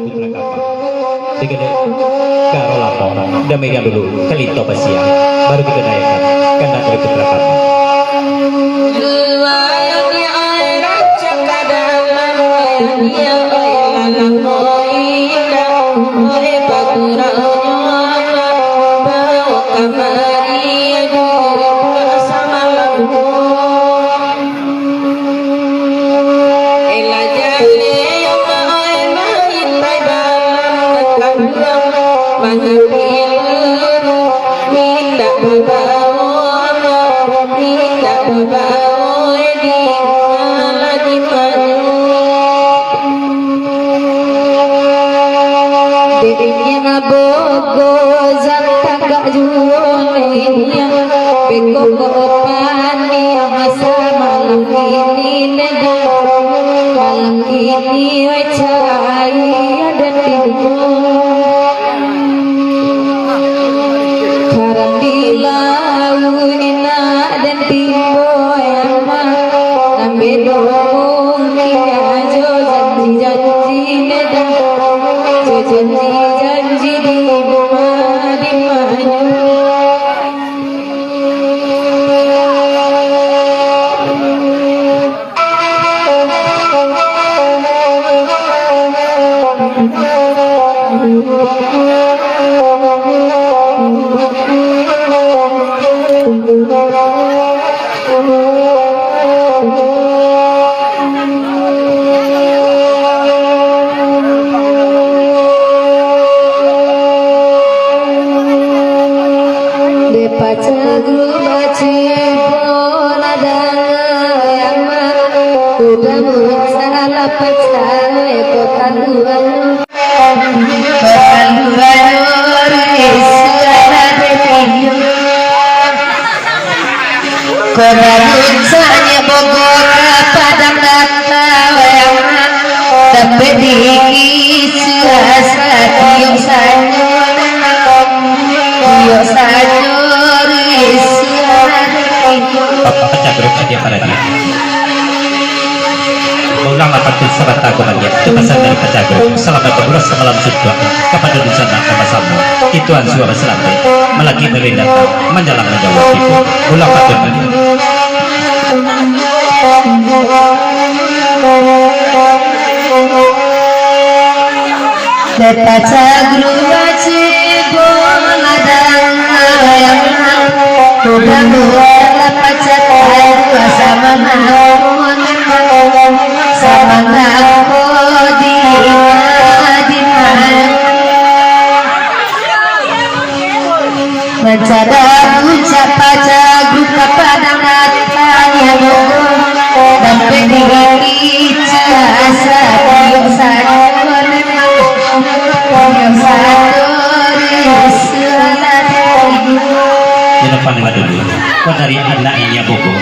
Putra kapal digede karo lapor demikian dulu kelito pasian baru digedayakan karena dari putra kapal Kodarunsanya Bogor padang data wayangan tapi dikis asa tiyo sanyo risana Bapak pecah grup dia pada dia ulang dapat sahabat aku lagi itu pesan dari pecah grup selamat berulas semalam juga kepada Nusantara sama-sama ituan suara selamat melagi dari datang menjalang menjawab itu ulang patut lagi Depaca grupa cibola dan yang udah dua paca tahu sama naon sama aku di mana mencada ucap paca grupa padang datanya dan pedih asa tiup di depan lima dulu kau dari anaknya Bogo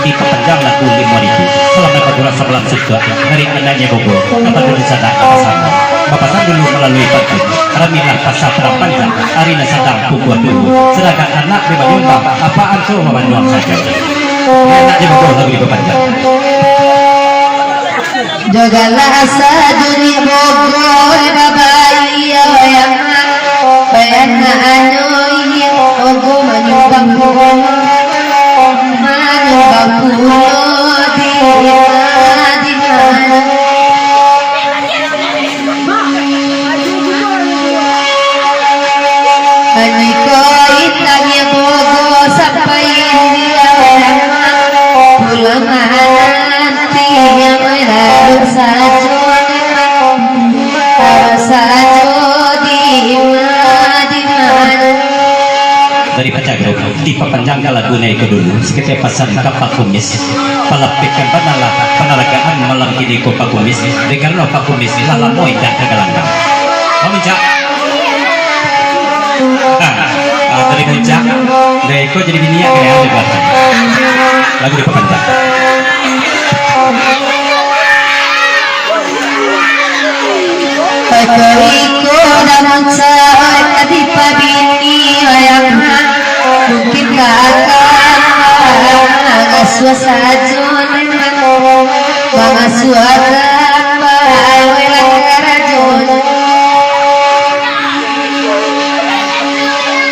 di kepanjang lagu 5.000 selama berbulan sebelah juga dari anaknya Bogo kepada Nusantara sama-sama Bapak saya dulu melalui pagi ramilah pasal panjang Arina sedang pukul dulu sedangkan anak di Banyumbang apaan tuh Banyumbang saja anaknya Bogo lagu di kepanjang jagalah asa dunia Bogor babaya yang bayana anyoy ogo manyumbang pulo di mana Aniko itanya Bogo sampai dia pulang nanti yang lalu saja dari pecah grup tipe panjang lagu naik dulu sekitar pasan kapal kumis pelapikan penalagaan malam ini ko Pak Kumis dengan lo Pak Kumis lala moy dan kegalanggang meminjak dari puncak dari ko jadi bini ya kayak ada buat lagu di panjang Pagkawiko dan kakak suasajon mga suara pawelang karajon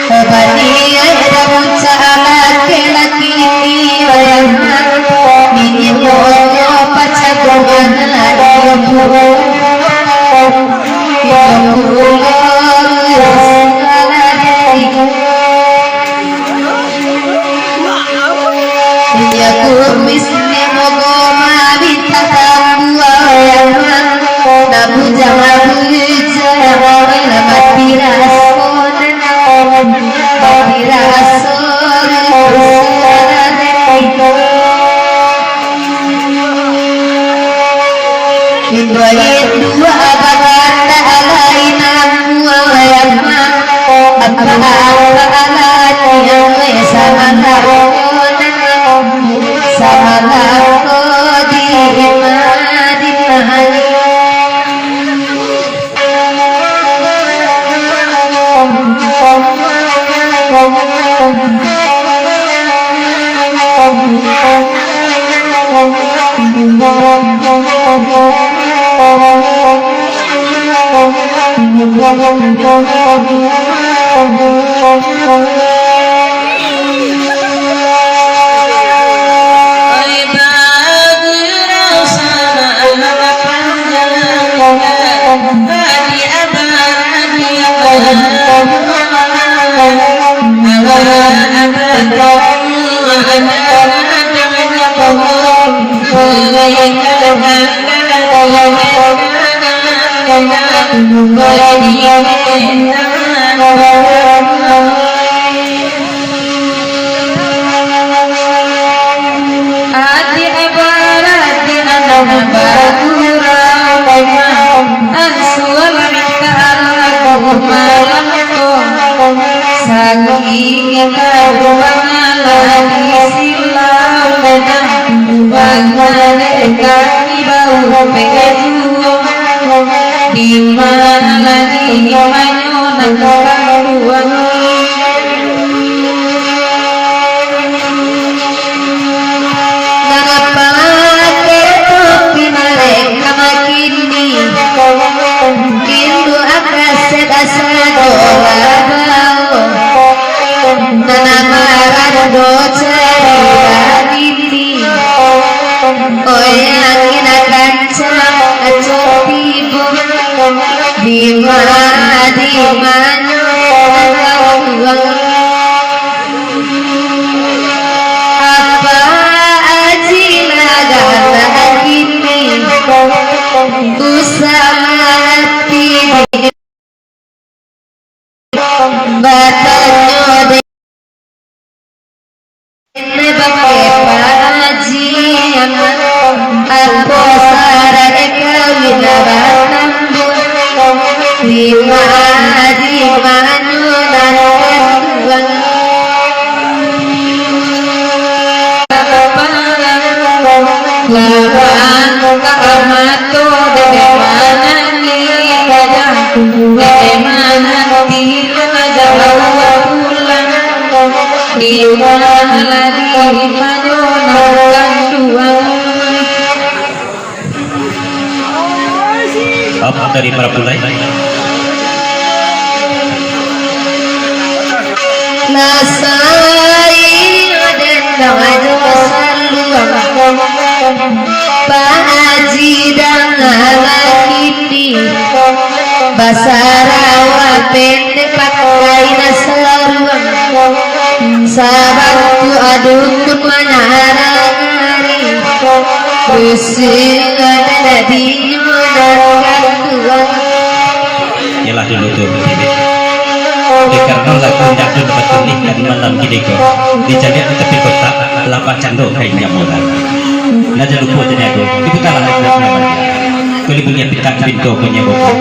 Bani ada bocah laki-laki wayang minyo pacagongan ya kumis ni mogo mabita tabua wayang nabu jangan la Indoin dua abaganda alain amua wayama apa alati yang sama lako di mahali di mana lagi manyonan karuan nangapake topi mereka makini Indo akaset asado labao nanamaran doce ini oyangin akan copibo di mana apa aji lagana gini usama hati batanyo de pakai paji aku sara ekawin di mana lawan kamato de mana ni de mana tila jawa pulang di mana lagi manyonan kanduan apa dari para pulai nasain dan ngaju saluang Pak Haji dan Halakini Basarawa pendek pakai nasaruang sahabatku adukun manarangari Kusingan nadinya dan kanduan ialah dulu tuh karena lagu dakun betulik dan malam kideko dijadi di tepi kota lapak cando kayaknya murah naja lupa tanya aku ibu tahu lagi namanya kali punya pitak pintu punya buku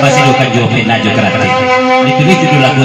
masih luka jawab najo kerati ditulis judul lagu